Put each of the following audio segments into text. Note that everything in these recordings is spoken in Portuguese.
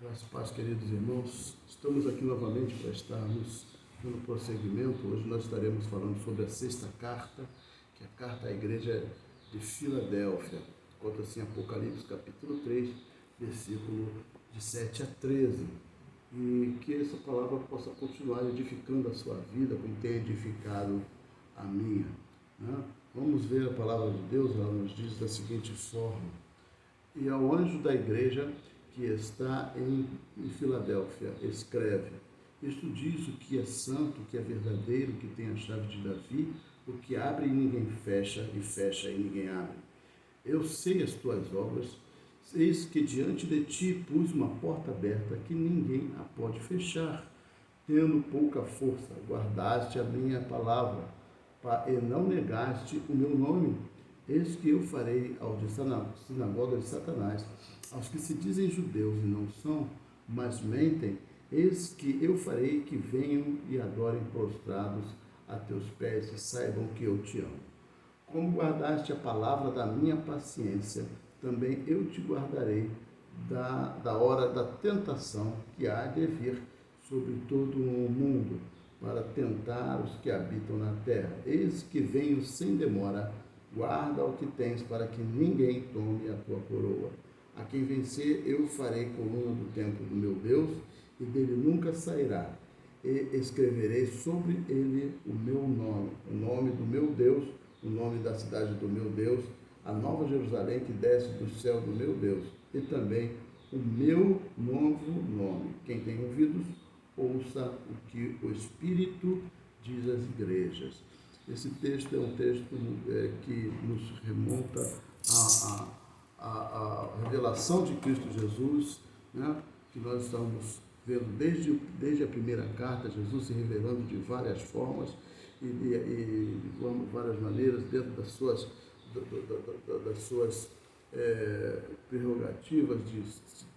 Graças a paz, queridos irmãos. Estamos aqui novamente para estarmos dando prosseguimento. Hoje nós estaremos falando sobre a sexta carta, que é a carta à igreja de Filadélfia. Conta assim Apocalipse capítulo 3, versículo de 7 a 13. E que essa palavra possa continuar edificando a sua vida, como tem edificado a minha. Vamos ver a palavra de Deus. Ela nos diz da seguinte forma: e ao anjo da igreja que está em Filadélfia, escreve: isto diz o que é santo, o que é verdadeiro, que tem a chave de Davi, o que abre e ninguém fecha, e fecha e ninguém abre. Eu sei as tuas obras, eis que diante de ti pus uma porta aberta, que ninguém a pode fechar. Tendo pouca força, guardaste a minha palavra, e não negaste o meu nome. Eis que eu farei ao de sinagoga de Satanás, aos que se dizem judeus e não são, mas mentem, eis que eu farei que venham e adorem prostrados a teus pés e saibam que eu te amo. Como guardaste a palavra da minha paciência, também eu te guardarei da hora da tentação que há de vir sobre todo o mundo, para tentar os que habitam na terra. Eis que venho sem demora. Guarda o que tens, para que ninguém tome a tua coroa. A quem vencer, eu farei coluna do templo do meu Deus, e dele nunca sairá. E escreverei sobre ele o meu nome, o nome do meu Deus, o nome da cidade do meu Deus, a nova Jerusalém que desce do céu do meu Deus, e também o meu novo nome. Quem tem ouvidos, ouça o que o Espírito diz às igrejas. Esse texto é um texto que nos remonta à revelação de Cristo Jesus, né? Que nós estamos vendo desde a primeira carta, Jesus se revelando de várias formas e de várias maneiras, dentro das suas prerrogativas de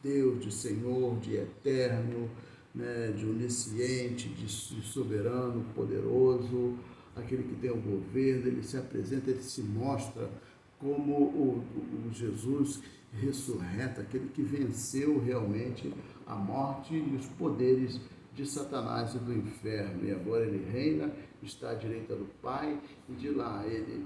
Deus, de Senhor, de eterno, né, de onisciente, de soberano, poderoso, aquele que tem o governo. Ele se apresenta, ele se mostra como o Jesus ressurreto, aquele que venceu realmente a morte e os poderes de Satanás e do inferno, e agora ele reina, está à direita do Pai, e de lá ele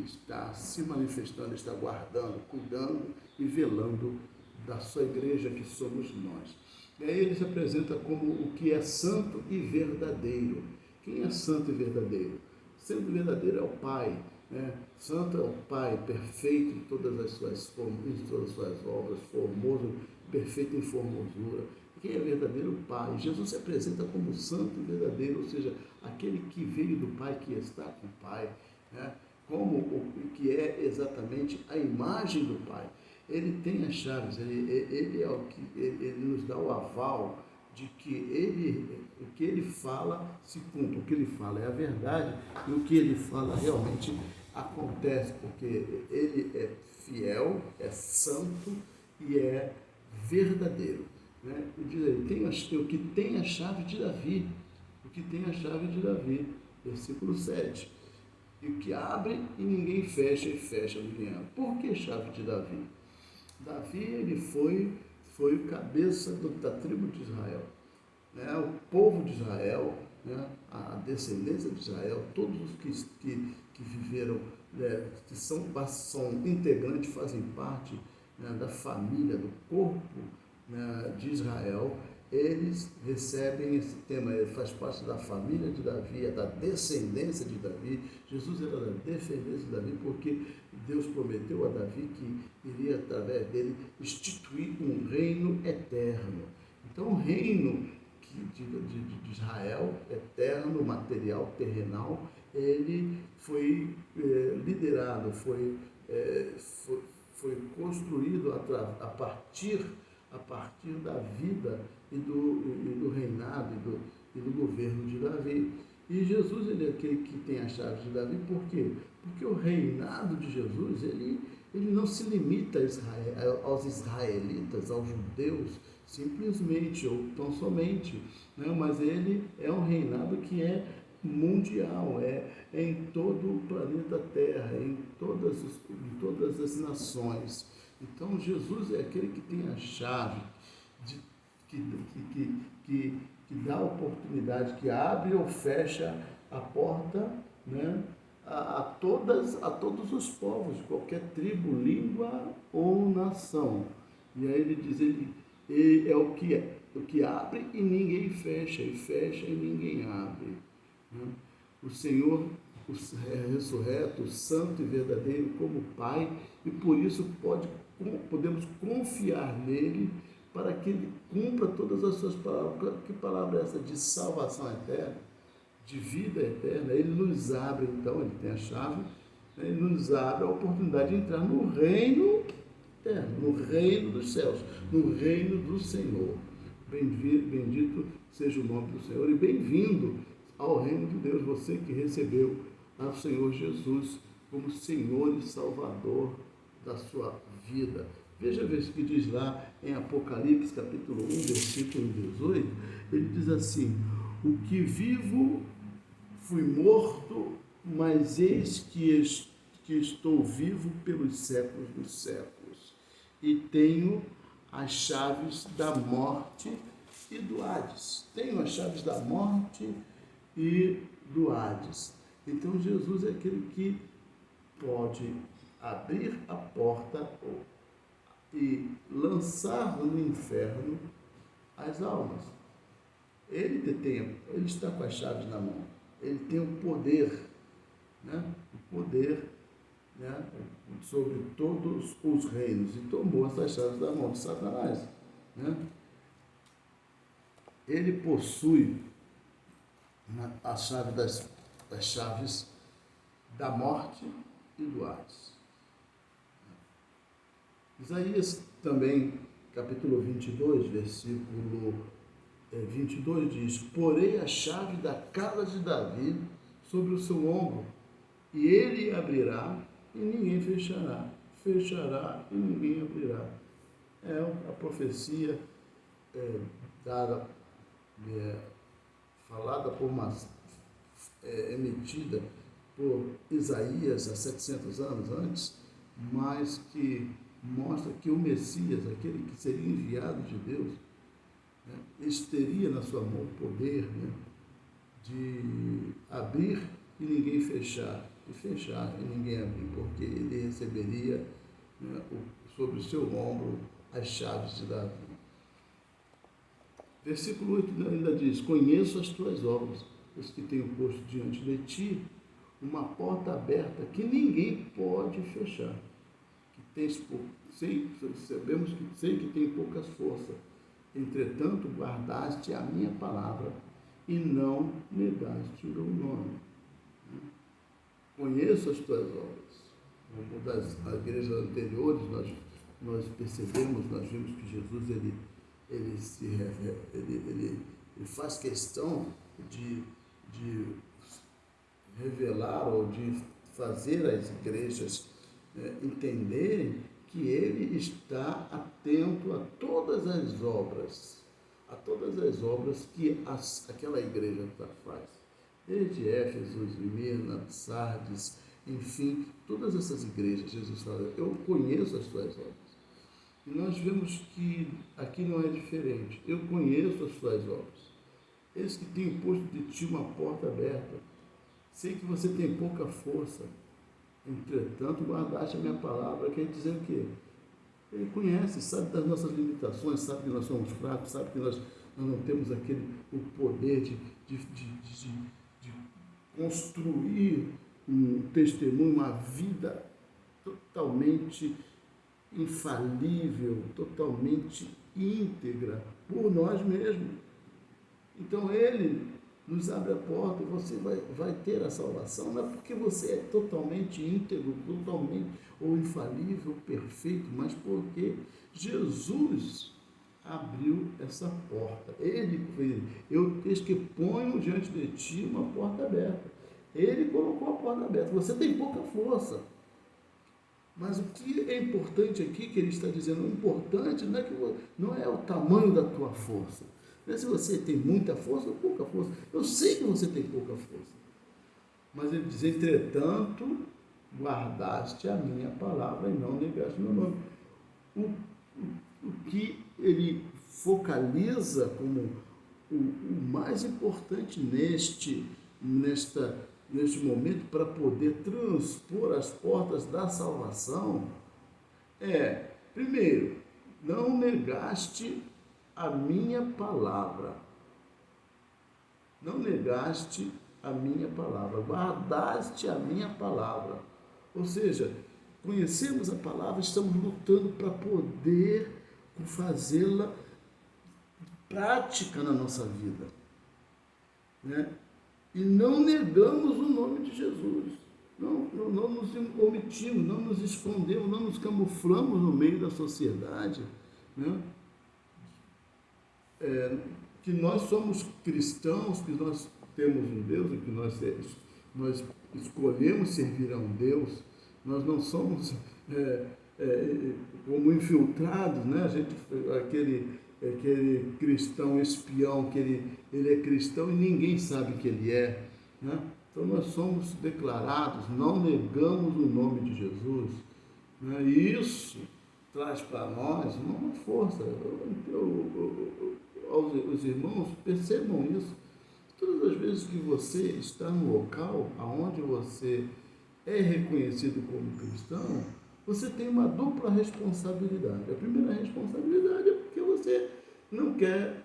está se manifestando, está guardando, cuidando e velando da sua igreja, que somos nós. E aí ele se apresenta como o que é santo e verdadeiro. Quem é santo e verdadeiro? Santo e verdadeiro é o Pai, né? Santo é o Pai, perfeito em todas as suas formas, em todas as suas obras, formoso, perfeito em formosura. Quem é verdadeiro? O Pai. Jesus se apresenta como santo e verdadeiro, ou seja, aquele que veio do Pai, que está com o Pai, né? Como o que é exatamente a imagem do Pai. Ele tem as chaves, ele é o que ele nos dá o aval de que o que ele fala se cumpre, o que ele fala é a verdade, e o que ele fala realmente acontece, porque ele é fiel, é santo e é verdadeiro, né? E diz aí, o que tem a chave de Davi, o que tem a chave de Davi, versículo 7. E o que abre e ninguém fecha, e fecha ninguém abre. Por que chave de Davi? Davi, ele foi o cabeça da tribo de Israel, né? O povo de Israel, né? A descendência de Israel, todos os que viveram, né? Que são integrantes, fazem parte, né? Da família, do corpo, né? De Israel. Eles recebem esse tema, ele faz parte da família de Davi, é da descendência de Davi. Jesus era da descendência de Davi, porque Deus prometeu a Davi que iria, através dele, instituir um reino eterno. Então, o reino de Israel, eterno, material, terrenal, ele foi liderado, foi construído a partir da vida e do reinado e do governo de Davi. E Jesus, ele é aquele que tem a chave de Davi. Por quê? Porque o reinado de Jesus, ele não se limita aos israelitas, aos judeus, simplesmente ou tão somente, né? Mas ele é um reinado que é mundial, é em todo o planeta Terra, em todas as nações. Então Jesus é aquele que tem a chave de, que dá oportunidade, que abre ou fecha a porta, né, a todos os povos, de qualquer tribo, língua ou nação. E aí ele diz, ele é o que abre e ninguém fecha, e fecha e ninguém abre. Né? O Senhor é ressurreto, santo e verdadeiro como Pai, e por isso podemos confiar nele para que ele cumpra todas as suas palavras. Que palavra é essa? De salvação eterna, de vida eterna. Ele nos abre, então, ele tem a chave, né? Ele nos abre a oportunidade de entrar no reino eterno, no reino dos céus, no reino do Senhor. Bendito seja o nome do Senhor e bem-vindo ao reino de Deus, você que recebeu ao Senhor Jesus como Senhor e Salvador da sua vida. Veja o que diz lá em Apocalipse, capítulo 1, versículo 18, ele diz assim: o que vivo fui morto, mas eis que estou vivo pelos séculos dos séculos, e tenho as chaves da morte e do Hades. Tenho as chaves da morte e do Hades. Então Jesus é aquele que pode abrir a porta e lançar no inferno as almas. Ele está com as chaves na mão. Ele tem o poder, né? O poder, né? Sobre todos os reinos, e tomou essas chaves da mão de Satanás, né? Ele possui a chave das chaves da morte e do Hades. Isaías também, capítulo 22, versículo 22 diz: porei a chave da casa de Davi sobre o seu ombro, e ele abrirá e ninguém fechará, fechará e ninguém abrirá. É a profecia dada, falada emitida por Isaías há 700 anos antes, mas que mostra que o Messias, aquele que seria enviado de Deus, né, teria na sua mão o poder, né, de abrir e ninguém fechar, e fechar e ninguém abrir, porque ele receberia, né, sobre o seu ombro as chaves de Davi. Versículo 8 ainda diz: conheço as tuas obras, os que tenho posto diante de ti uma porta aberta que ninguém pode fechar. Sabemos que sei que tem poucas forças, entretanto guardaste a minha palavra e não negaste o meu nome. Conheço as tuas obras. Como das igrejas anteriores, nós percebemos, nós vimos que Jesus ele faz questão de revelar ou de fazer as igrejas entenderem que ele está atento a todas as obras que aquela igreja faz, desde Éfeso, Esmirna, Sardes, enfim, todas essas igrejas. Jesus fala: eu conheço as tuas obras. E nós vemos que aqui não é diferente. Eu conheço as tuas obras. Eis que tenho posto de ti uma porta aberta. Sei que você tem pouca força, entretanto guardaste a minha palavra. Quer dizer o quê? Ele conhece, sabe das nossas limitações, sabe que nós somos fracos, sabe que nós não temos o poder de construir um testemunho, uma vida totalmente infalível, totalmente íntegra por nós mesmos. Então ele nos abre a porta e você vai ter a salvação, não é porque você é totalmente íntegro, totalmente ou infalível, perfeito, mas porque Jesus abriu essa porta. Ele fez: eu que ponho diante de ti uma porta aberta. Ele colocou a porta aberta. Você tem pouca força. Mas o que é importante aqui, que ele está dizendo, o importante não é o tamanho da tua força. Não é se você tem muita força ou pouca força. Eu sei que você tem pouca força. Mas ele diz: entretanto, guardaste a minha palavra e não negaste o meu nome. O que ele focaliza como o mais importante neste momento para poder transpor as portas da salvação primeiro, não negaste a minha palavra. Não negaste a minha palavra, guardaste a minha palavra. Ou seja, conhecemos a palavra, estamos lutando para poder fazê-la prática na nossa vida, né? E não negamos o nome de Jesus, não nos omitimos, não nos escondemos, não nos camuflamos no meio da sociedade, né? Que nós somos cristãos, que nós temos um Deus, que nós escolhemos servir a um Deus, nós não somos como infiltrados, né? Aquele cristão espião, que ele é cristão e ninguém sabe que ele é, né? Então nós somos declarados, não negamos o nome de Jesus, né? E isso traz para nós uma força. Os irmãos percebam isso. Todas as vezes que você está no local onde você é reconhecido como cristão, você tem uma dupla responsabilidade. A primeira responsabilidade é porque você não quer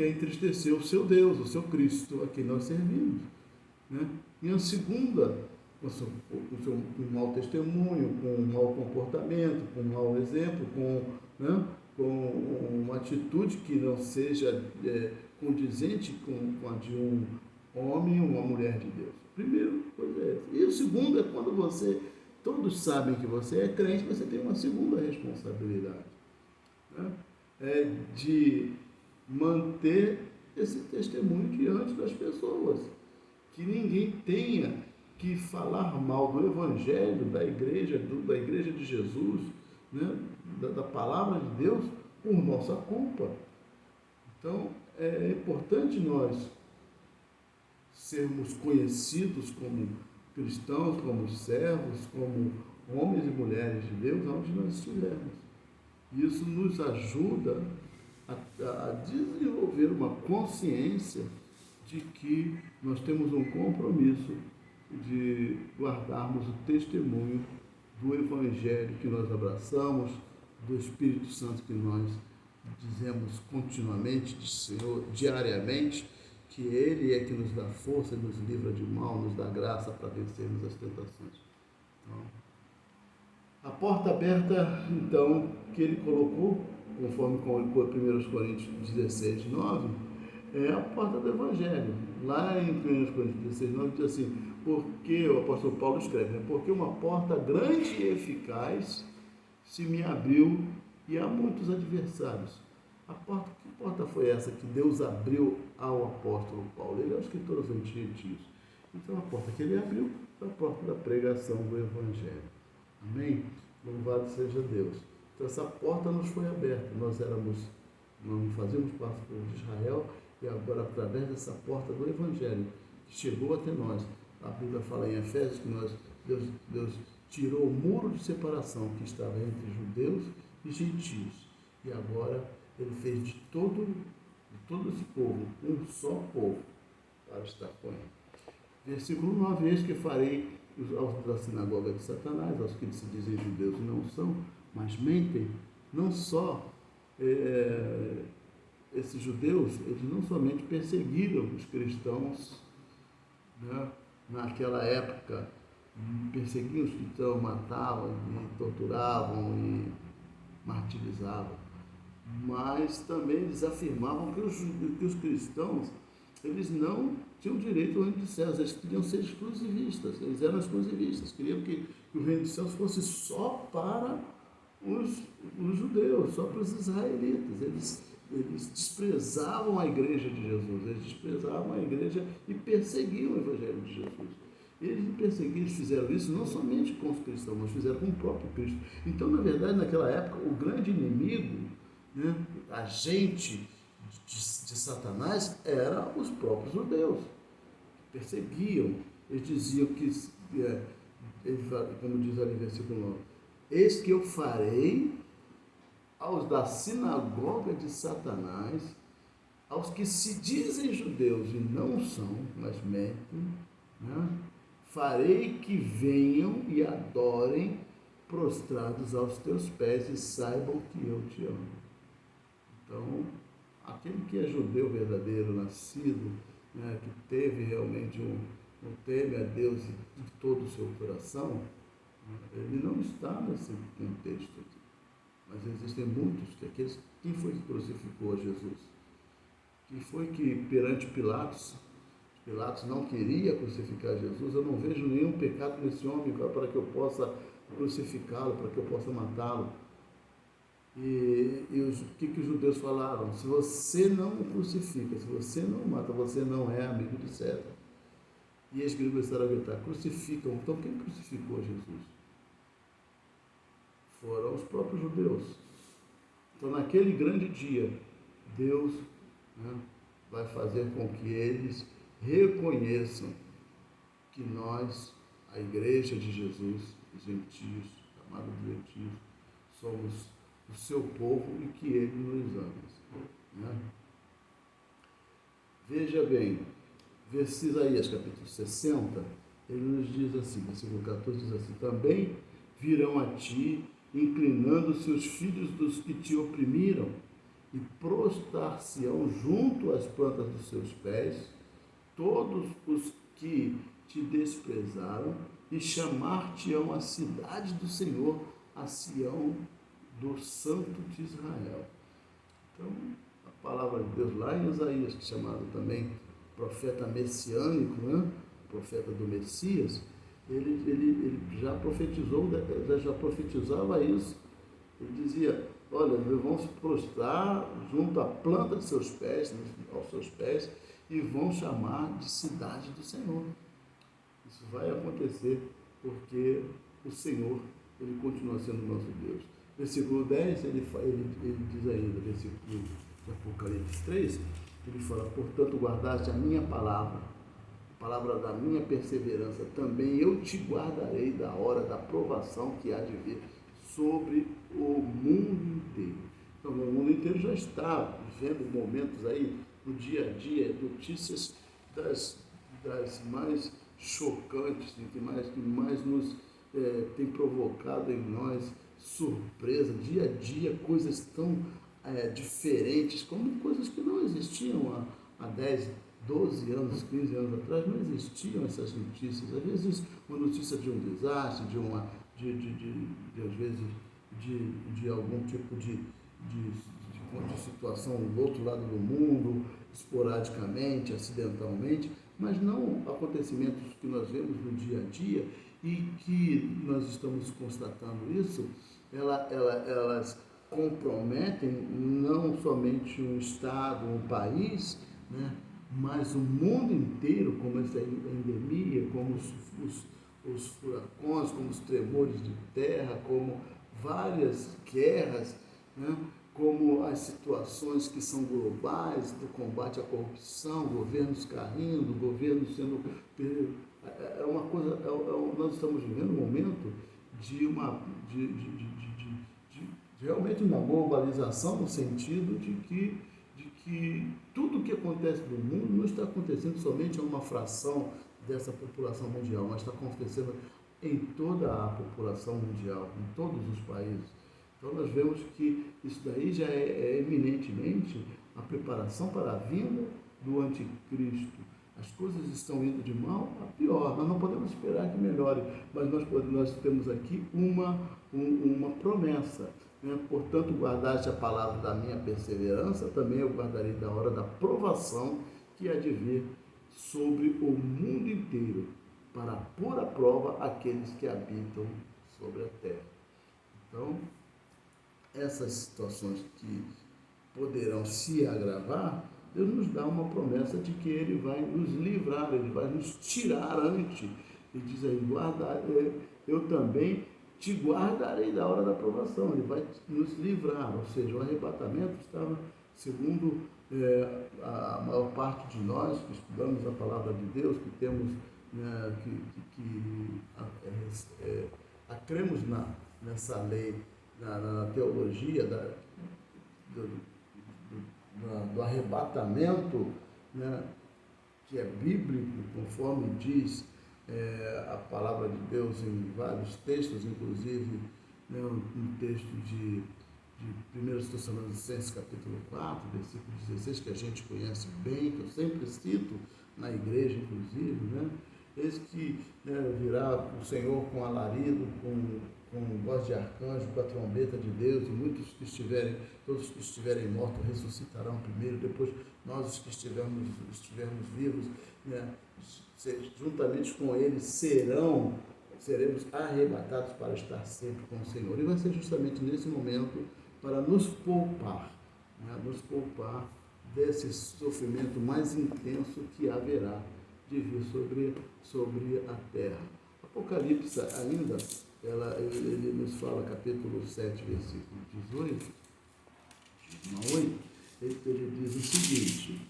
entristecer o seu Deus, o seu Cristo, a quem nós servimos, né? E a segunda, com um mau testemunho, com um mau comportamento, com um mau exemplo, com uma atitude que não seja condizente com a de um homem ou uma mulher de Deus. Primeiro, coisa é essa. E o segundo é quando todos sabem que você é crente, você tem uma segunda responsabilidade, né? É de manter esse testemunho diante das pessoas. Que ninguém tenha que falar mal do Evangelho, da igreja de Jesus, né? Da palavra de Deus, por nossa culpa. Então, é importante nós sermos conhecidos como cristãos, como servos, como homens e mulheres de Deus, onde nós estivermos. Isso nos ajuda a desenvolver uma consciência de que nós temos um compromisso de guardarmos o testemunho do Evangelho que nós abraçamos, do Espírito Santo que nós dizemos continuamente, diariamente, que Ele é que nos dá força, nos livra de mal, nos dá graça para vencermos as tentações. Então, a porta aberta, então, que Ele colocou, conforme com 1 Coríntios 16, 9, é a porta do Evangelho. Lá em 1 Coríntios 16, 9, diz assim, porque o apóstolo Paulo escreve, né? Porque uma porta grande e eficaz se me abriu e há muitos adversários. Que porta foi essa que Deus abriu ao apóstolo Paulo? Ele é o escritor aos gentios. Então a porta que ele abriu foi a porta da pregação do Evangelho. Amém? Louvado seja Deus. Então essa porta nos foi aberta. Nós não fazíamos parte do povo de Israel, e agora através dessa porta do Evangelho que chegou até nós, a Bíblia fala em Efésios que Deus tirou o muro de separação que estava entre judeus e gentios. E agora Ele fez de todo esse povo um só povo para estar com Ele. Versículo 9, eis que farei aos da sinagoga de Satanás, aos que se dizem judeus e não são, mas mentem, não só esses judeus, eles não somente perseguiram os cristãos, né, naquela época, perseguiam os cristãos, matavam, e torturavam e martirizavam, mas também eles afirmavam que os cristãos, eles não tinham direito ao reino dos céus, eles queriam ser exclusivistas, eles eram exclusivistas, queriam que o reino dos céus fosse só para os judeus, só para os israelitas. Eles desprezavam a igreja de Jesus, eles desprezavam a igreja e perseguiam o evangelho de Jesus. Eles fizeram isso não somente com os cristãos, mas fizeram com o próprio Cristo. Então, na verdade, naquela época, o grande inimigo, né, agente de Satanás, eram os próprios judeus. Perseguiam, eles diziam que, como diz ali no versículo 9, eis que eu farei aos da sinagoga de Satanás, aos que se dizem judeus e não são, mas mentem, né? Farei que venham e adorem prostrados aos teus pés e saibam que eu te amo. Então, aquele que é judeu verdadeiro, nascido, né, que teve realmente um teme a Deus de todo o seu coração, né, ele não está nesse contexto aqui. Mas existem muitos, quem foi que crucificou a Jesus? Quem foi que perante Pilatos não queria crucificar Jesus? Eu não vejo nenhum pecado nesse homem para que eu possa crucificá-lo, para que eu possa matá-lo. E o que os judeus falaram? Se você não o crucifica, se você não o mata, você não é amigo de César. E eles começaram a gritar, crucificam. Então quem crucificou Jesus? Foram os próprios judeus. Então naquele grande dia, Deus, né, vai fazer com que eles reconheçam que nós, a igreja de Jesus, os gentios, chamados gentios, somos o seu povo e que ele nos ama. Né? Veja bem, Isaías capítulo 60, ele nos diz assim, versículo 14 diz assim, também virão a ti, inclinando-se os filhos dos que te oprimiram, e prostrar-se-ão junto às plantas dos seus pés, todos os que te desprezaram, e chamar-te-ão a cidade do Senhor, a Sião do Santo de Israel. Então, a palavra de Deus lá em Isaías, que é chamado também profeta messiânico, né? Profeta do Messias, ele já profetizava isso. Ele dizia, olha, eles vão se prostrar junto à planta de seus pés, aos seus pés, e vão chamar de cidade do Senhor. Isso vai acontecer porque o Senhor, ele continua sendo nosso Deus. Versículo 10, ele diz ainda, versículo de Apocalipse 3, ele fala, portanto guardaste a minha palavra, a palavra da minha perseverança, também eu te guardarei da hora da provação que há de vir sobre o mundo inteiro. Então, o mundo inteiro já está vivendo momentos aí, no dia a dia, notícias das mais chocantes, que mais nos tem provocado em nós surpresa, dia a dia, coisas tão diferentes, como coisas que não existiam há 10, 12 anos, 15 anos atrás, não existiam essas notícias. Às vezes, uma notícia de um desastre, às vezes, de algum tipo de situação do outro lado do mundo, esporadicamente, acidentalmente, mas não acontecimentos que nós vemos no dia a dia e que nós estamos constatando isso, elas comprometem não somente um Estado, um país, né, mas o mundo inteiro, como essa endemia, como os furacões, como os tremores de terra, como várias guerras, né, como as situações que são globais, do combate à corrupção, governos caindo, governos sendo... É uma coisa, nós estamos vivendo um momento de realmente uma globalização, no sentido de que tudo o que acontece no mundo não está acontecendo somente a uma fração dessa população mundial, mas está acontecendo em toda a população mundial, em todos os países. Então nós vemos que isso daí já é eminentemente a preparação para a vinda do anticristo. As coisas estão indo de mal a pior, nós não podemos esperar que melhore, mas nós temos aqui uma promessa. Né? Portanto, guardaste a palavra da minha perseverança, também eu guardarei da hora da provação que há de vir sobre o mundo inteiro, para pôr à prova aqueles que habitam sobre a terra. Então, essas situações que poderão se agravar, Deus nos dá uma promessa de que Ele vai nos livrar, Ele vai nos tirar antes. Ele diz aí, eu também te guardarei da hora da provação. Ele vai nos livrar, ou seja, o arrebatamento estava, segundo a maior parte de nós que estudamos a palavra de Deus, que temos, né, cremos nessa lei, na teologia do arrebatamento, né, que é bíblico, conforme diz a palavra de Deus em vários textos, inclusive, né, um texto de 1 Tessalonicenses capítulo 4, versículo 16, que a gente conhece bem, que eu sempre cito na igreja, inclusive, né? Eis que, né, virá o Senhor com alarido, com voz de arcanjo, com a trombeta de Deus, e todos que estiverem mortos ressuscitarão primeiro, depois nós os que estivermos vivos, né, juntamente com eles seremos arrebatados para estar sempre com o Senhor. E vai ser justamente nesse momento para nos poupar, né, desse sofrimento mais intenso que haverá de vir sobre a terra. Apocalipse ainda, ele nos fala, capítulo 7, versículo 18, 8, ele diz o seguinte,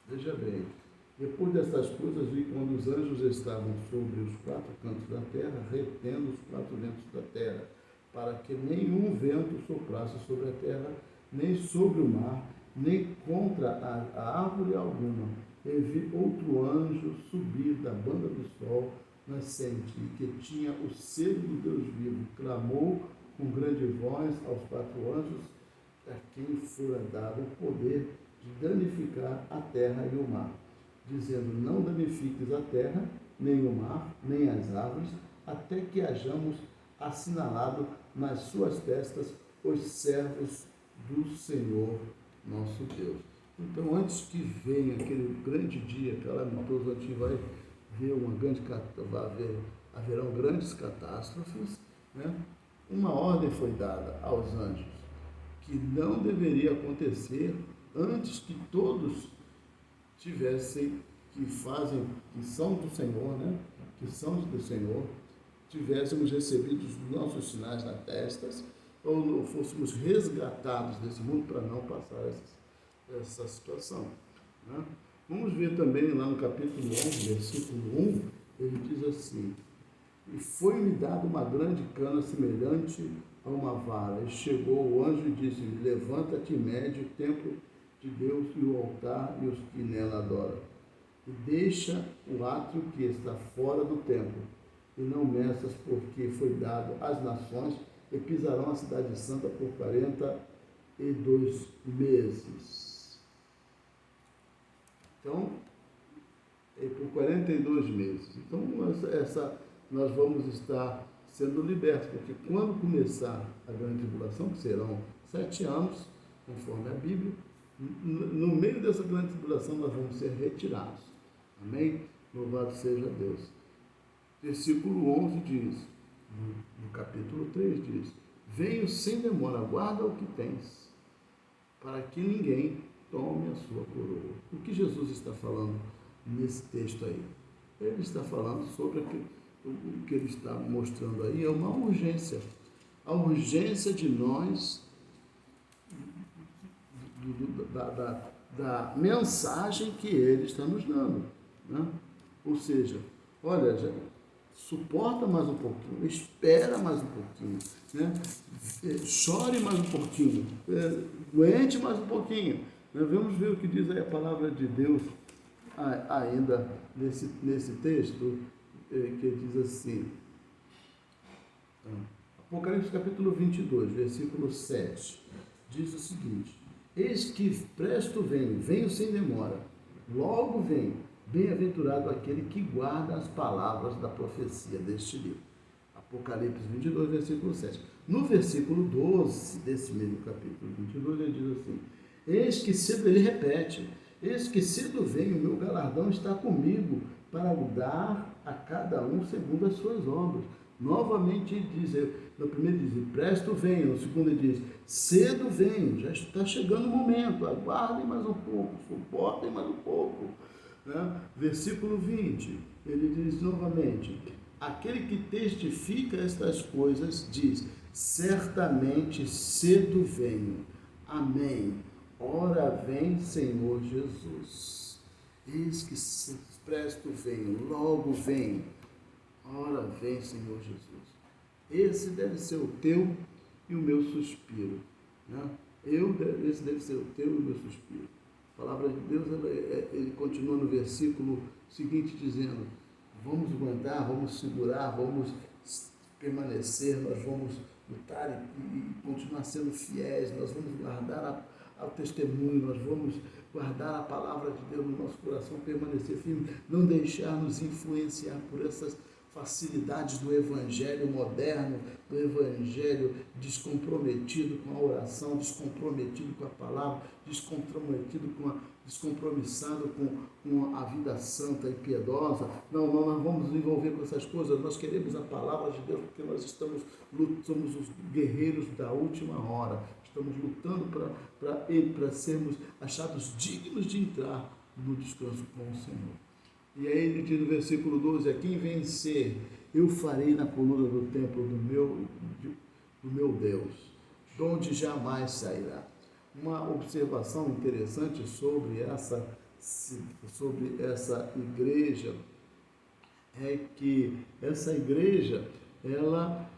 veja bem, depois dessas coisas vi quando os anjos estavam sobre os quatro cantos da terra, retendo os quatro ventos da terra, para que nenhum vento soprasse sobre a terra, nem sobre o mar, nem contra a árvore alguma. E vi outro anjo subir da banda do sol nascente, que tinha o selo do Deus vivo, clamou com grande voz aos quatro anjos, a quem fora dado o poder de danificar a terra e o mar, dizendo, não danifiques a terra, nem o mar, nem as árvores, até que hajamos assinalado nas suas testas os servos do Senhor nosso Deus. Então, antes que venha aquele grande dia calamitoso, onde haverão grandes catástrofes, né? Uma ordem foi dada aos anjos, que não deveria acontecer antes que todos que são do Senhor, né? Tivéssemos recebido os nossos sinais na testas, ou fôssemos resgatados desse mundo para não passar essa situação, né? Vamos ver também lá no capítulo 11, versículo 1, ele diz assim, e foi-me dada uma grande cana semelhante a uma vara, e chegou o anjo e disse-me, levanta-te e mede o templo de Deus e o altar e os que nela adoram, e deixa o átrio que está fora do templo, e não meças, porque foi dado às nações, e pisarão a cidade santa por 42 meses. Então, por 42 meses. Então, nós vamos estar sendo libertos, porque quando começar a grande tribulação, que serão 7 anos, conforme a Bíblia, no meio dessa grande tribulação nós vamos ser retirados. Amém? Louvado seja Deus. Versículo 11 diz, no capítulo 3 diz, venho sem demora, guarda o que tens, para que ninguém tome a sua coroa. O que Jesus está falando nesse texto aí? Ele está falando sobre o que ele está mostrando aí, é uma urgência. A urgência de nós, da mensagem que ele está nos dando, né? Ou seja, olha, suporta mais um pouquinho, espera mais um pouquinho, né? Chore mais um pouquinho, aguente mais um pouquinho. Vamos ver o que diz aí a palavra de Deus ainda nesse texto, que diz assim, Apocalipse capítulo 22, versículo 7, diz o seguinte, eis que presto venho sem demora, logo venho, bem-aventurado aquele que guarda as palavras da profecia deste livro. Apocalipse 22, versículo 7. No versículo 12 desse mesmo capítulo 22, ele diz assim, eis que cedo, ele repete, eis que cedo vem, o meu galardão está comigo, para dar a cada um segundo as suas obras. Novamente ele diz, no primeiro diz, presto venho, no segundo ele diz, cedo venho, já está chegando o momento, aguardem mais um pouco, suportem mais um pouco. Né? Versículo 20, ele diz novamente, aquele que testifica estas coisas diz, certamente cedo venho, amém. Ora vem, Senhor Jesus. Eis que presto venho, logo venho. Ora vem, Senhor Jesus. Esse deve ser o teu e o meu suspiro, né? Esse deve ser o teu e o meu suspiro. A palavra de Deus, ele continua no versículo seguinte dizendo: vamos aguentar, vamos segurar, vamos permanecer, nós vamos lutar e continuar sendo fiéis, nós vamos guardar ao testemunho, nós vamos guardar a palavra de Deus no nosso coração, permanecer firme, não deixar nos influenciar por essas facilidades do evangelho moderno, do evangelho descomprometido com a oração, descomprometido com a palavra, descompromissado com a vida santa e piedosa. Não, nós vamos nos envolver com essas coisas, nós queremos a palavra de Deus porque nós somos os guerreiros da última hora, estamos lutando para sermos achados dignos de entrar no descanso com o Senhor. E aí ele diz no versículo 12, a quem vencer, eu farei na coluna do templo do meu Deus, de onde jamais sairá. Uma observação interessante sobre essa igreja é que essa igreja, ela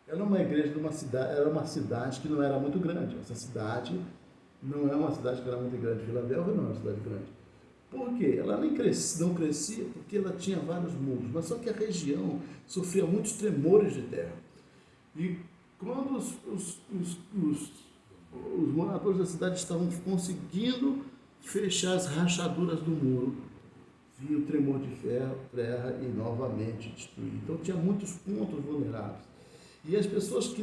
era uma igreja de uma cidade, era uma cidade que não era muito grande. Essa cidade não é uma cidade que era muito grande. Filadélfia não é uma cidade grande. Por quê? Ela não crescia porque ela tinha vários muros, mas só que a região sofria muitos tremores de terra. E quando os moradores da cidade estavam conseguindo fechar as rachaduras do muro, vinha o tremor de terra e novamente destruir. Então tinha muitos pontos vulneráveis. E as pessoas que